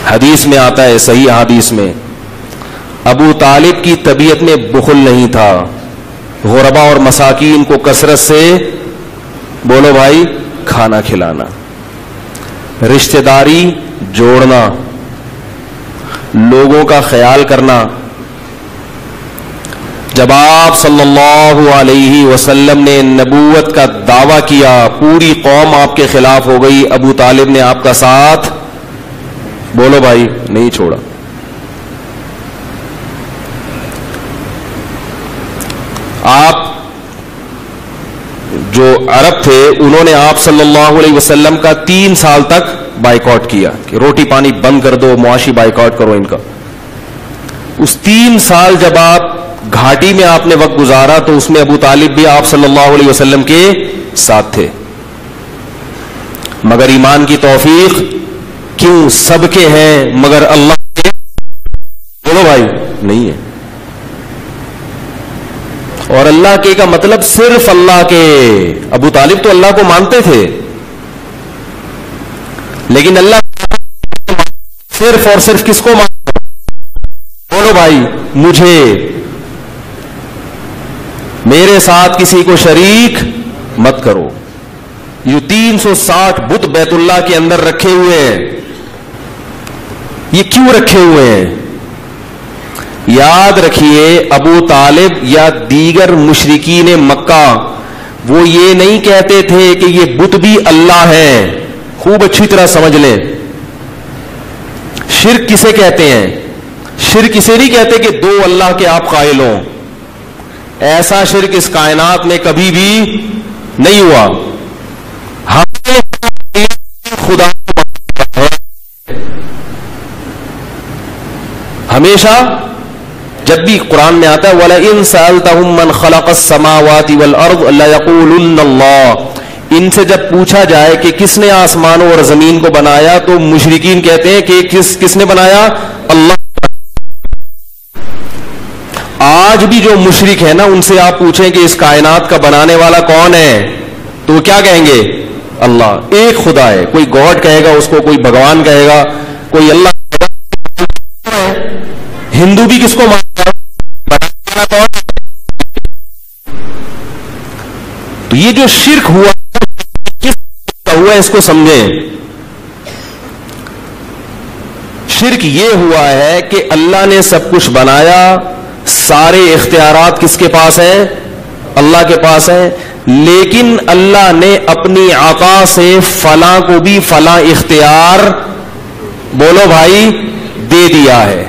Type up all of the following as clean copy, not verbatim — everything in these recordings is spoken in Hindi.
हदीस में आता है, सही हदीस में, अबू तालिब की तबीयत में बुखल नहीं था। गुरबा और मसाकीन को कसरत से, बोलो भाई, खाना खिलाना, रिश्तेदारी जोड़ना, लोगों का ख्याल करना। जब आप सल्लल्लाहु अलैहि वसल्लम ने नबूवत का दावा किया, पूरी कौम आपके खिलाफ हो गई, अबू तालिब ने आपका साथ, बोलो भाई, नहीं छोड़ा। आप जो अरब थे उन्होंने आप सल्लल्लाहु अलैहि वसल्लम का 3 साल तक बाइकआउट किया कि रोटी पानी बंद कर दो, मुआशी बाइकआउट करो इनका। उस 3 साल जब आप घाटी में आपने वक्त गुजारा तो उसमें अबू तालिब भी आप सल्लल्लाहु अलैहि वसल्लम के साथ थे। मगर ईमान की तौफीक क्यों सबके हैं मगर अल्लाह के, बोलो भाई, नहीं है। और अल्लाह के का मतलब सिर्फ अल्लाह के। अबू तालिब तो अल्लाह को मानते थे, लेकिन अल्लाह सिर्फ और सिर्फ किसको मानते? बोलो भाई, मुझे, मेरे साथ किसी को शरीक मत करो। ये 360 बुत बैतुल्लाह के अंदर रखे हुए हैं, ये क्यों रखे हुए हैं? याद रखिए, अबू तालिब या दीगर मुशरिकीन मक्का वो ये नहीं कहते थे कि ये बुत भी अल्लाह है। खूब अच्छी तरह समझ लें, शिर्क किसे कहते हैं? शिर्क इसे नहीं कहते कि 2 अल्लाह के आप कायल हो। ऐसा शिर्क इस कायनात में कभी भी नहीं हुआ। हमने खुदा हमेशा, जब भी कुरान में आता है वला इन सअल्तहुम मन खलक़स समावाति वल अर्द लयक़ूलुन्न अल्लाह, इनसे जब पूछा जाए कि किसने आसमानों और जमीन को बनाया तो मुशरिकीन कहते हैं कि किसने बनाया? अल्लाह। आज भी जो मुशरिक है ना, उनसे आप पूछें कि इस कायनात का बनाने वाला कौन है, तो वो क्या कहेंगे? अल्लाह। एक खुदा है, कोई गॉड कहेगा उसको, कोई भगवान कहेगा, कोई अल्लाह। हिंदू भी किसको मानता है? तो ये जो शिर्क हुआ, किस हुआ इसको समझें। शिर्क ये हुआ है कि अल्लाह ने सब कुछ बनाया, सारे इख्तियारात किसके पास हैं? अल्लाह के पास है, लेकिन अल्लाह ने अपनी आका से फलां को भी फलां इख्तियार, बोलो भाई, दे दिया है।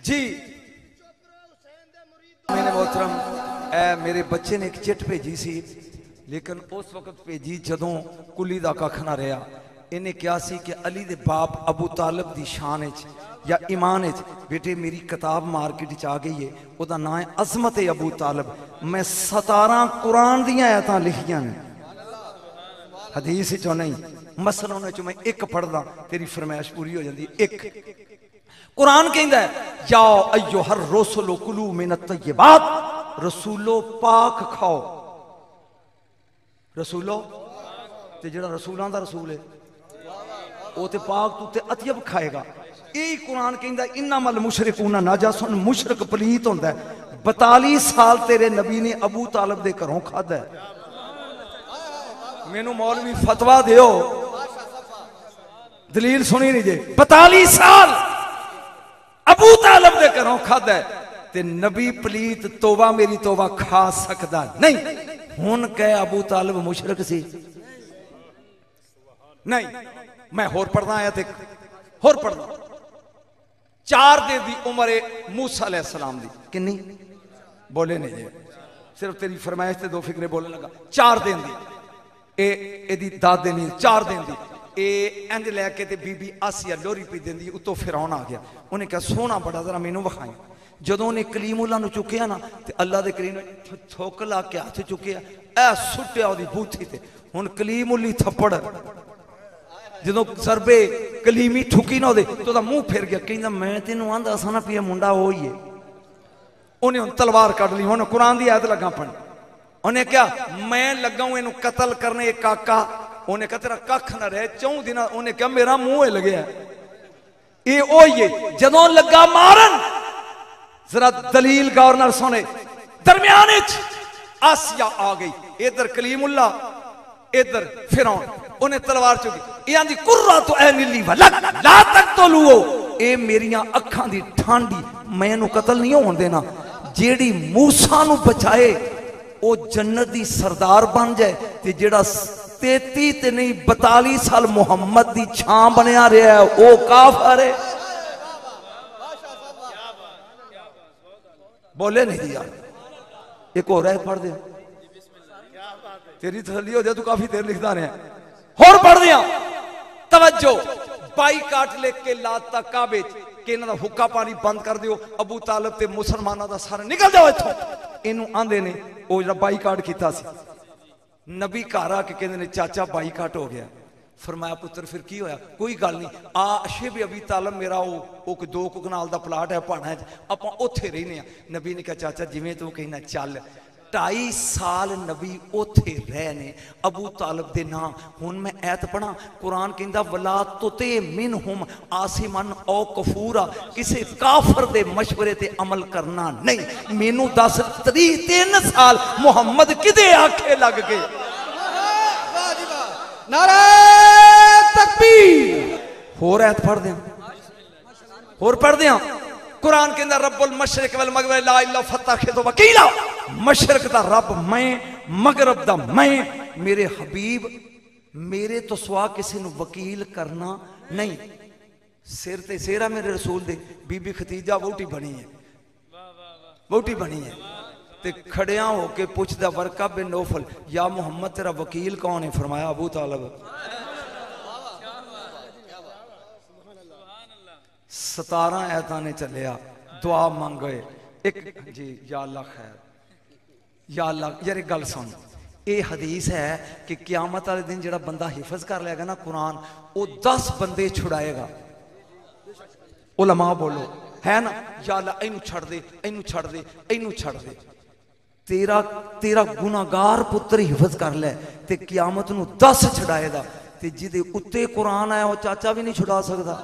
जी मैंने मोहतरम मेरे बच्चे ने एक चिट भेजी सी, लेकिन उस वक्त भेजी जदों कुली दा कख ना रहा। इन्हें क्या सी कि अली दे बाप अबू तालिब दी शान या ईमान बेटे मेरी किताब मार्केट च आ गई है, उसका नाम है अजमत अबू तालिब। मैं 17 कुरान दी आयतां लिखियां ने, हदीस चो नहीं, मसलन उन्हें चो मैं एक पढ़दा तेरी फरमाइश पूरी हो जाती। एक कुरान कहता है या अय्युहर रसूलो कुलू मिनत तय्यबात, रसूलो पाक खाओ। रसूलो ते जेड़ा रसूलां दा रसूल है वो ते पाक तू ते अतयब खाएगा। यही कुरान कहता है इन्नमल मुशरिकूना नाजासुन, मुशरक पलीत होंदा है। 42 साल तेरे नबी ने अबू तालिब दे घरों खादा है। मैनू मौलवी फतवा दियो, दलील सुनी नहीं जे। 42 साल अबू तालिब दे घरों खादा है ते नबी पलीत तोबा मेरी तोबा खा सकदा नहीं। हुन कह अबू तालिब मुशरक सी नहीं। मैं होर पढ़ना आया थे, होर पढ़ना। 4 दिन दी उम्र है मूसा अलैहिस्सलाम दी, किन्नी बोले नहीं जे, सिर्फ तेरी फरमाइश ते 2 फिक्रे बोलने लगा। 4 दिन दी एदी दादे नहीं, 4 दिन दी इंज लैके ते बीबी आसिया लोरी पी देंदी। उतो फिरौन आ गया, उन्हें कहा सोना बड़ा जरा मैनू विखाई। जदों ने कलीमुल्लाह नू चुकिया ना ते अल्लाह दे करीम ने थुक ला के हाथ चुकिया, ऐ सुट्टिया ओदी बूथी ते। हुन कलीमुल्ली थप्पड़ जो सरबे कलीमी ठुकी ना तो मुंह फिर गया, कहना मैं तेन आंदा सा ना पिया मुंडा वो ही है। उन्हें हम तलवार कट ली, उन्हें कुरान की आयत लगा पढ़, उन्हें क्या मैं लगा हूं इनू कतल करने काका। उन्हें कहा तेरा कख ना रहे 4 दिन। उन्हें क्या मेरा मुंह हिल गया, ये ओ ही जदों लगा मारन। जरा दलील गौर नाल सुने, दरम्यान आसिया आ गई, इधर कलीमुल्ला इधर फिरौन, उन्हें तलवार चुकी। ये आंदी कुर्रा तो ऐ नीली वाला ला तक तो लुओ, ये मेरिया अखां दी ठांडी, मैं इनू कतल नहीं होने देना। जेड़ी मूसा नू बचाए वो जन्नत दी सरदार बन जाए, ते जेड़ा 33 ते नहीं 42 साल मुहम्मद दी छां बनया रहा है वो काफिर है। बोले नहीं यार, एक और है पढ़ दे, तेरी तसल्ली हो जाए, तू काफी देर लिखता रहा। और पढ़ दिया, तवज्जो, बाईकाट लेके के लाता काबे कि इन्हां दा हुक्का पानी बंद कर दियो, अबू तालिब ते मुसलमानों दा सारा निकल जाओ इत्थों। इनू आंदे ने वो जो बाईकाट किया सी, नबी घर आके कहते ने चाचा बाईकाट हो गया। फरमाया पुत्र फिर की होया? कोई गल नहीं, आ अशे भी अबी तालिब मेरा वो 2 कनाल का प्लाट है पहाड़ा च, आपां उत्थे रहने। नबी ने कहा चाचा जिवें तू कहना चल। 2.5 साल नबी उत्थे रहे ने अबू तालिब दे नाम। हुण मैं ऐत पढ़ा, कुरान कहंदा वला तुते मिनहुम आसिमन औ कफूरा, किसी काफर दे मशवरे ते अमल करना नहीं। मैनू दस 3 साल मुहम्मद किदे आखे लग गए। नारे तकबीर। होर ऐत पढ़ दें, होर पढ़ दें। कुरान के अंदर रब्बुल मशरिक वल मगरिब ला इला फत्ताखिज़ु वकीला, मशरक दा रब मैं, मगरब दा मैं। मेरे हबीब मेरे तो सुआ किसी नू वकील करना नहीं। सिर ते सेरा मेरे रसूल दे। बीबी खतीजा वोटी बनी है, वोटी बनी है, ते खड़िया होके पूछदा वरका बिन नौफल, या मुहम्मद तेरा वकील कौन है? फरमाया अबू तालिब। 17 आयतां ने चलिया, दुआ मंगे एक जी, या अल्लाह खैर, या अल्लाह। यार एक गल सुन, ये हदीस है कि क्यामत वाले दिन जो बंदा हिफज कर लेगा ना कुरान, वो 10 बंदे छुड़ाएगा। उलमा बोलो है ना, या अल्लाह इनू छड़ दे, इनू छड़ दे, इनू छड़ दे। तेरा गुनाहगार पुत्र हिफज कर ले ते क्यामत नू 10 छुड़ाएगा। ते जिदे उत्ते कुरान आया वो चाचा भी नहीं छुड़ा सकता।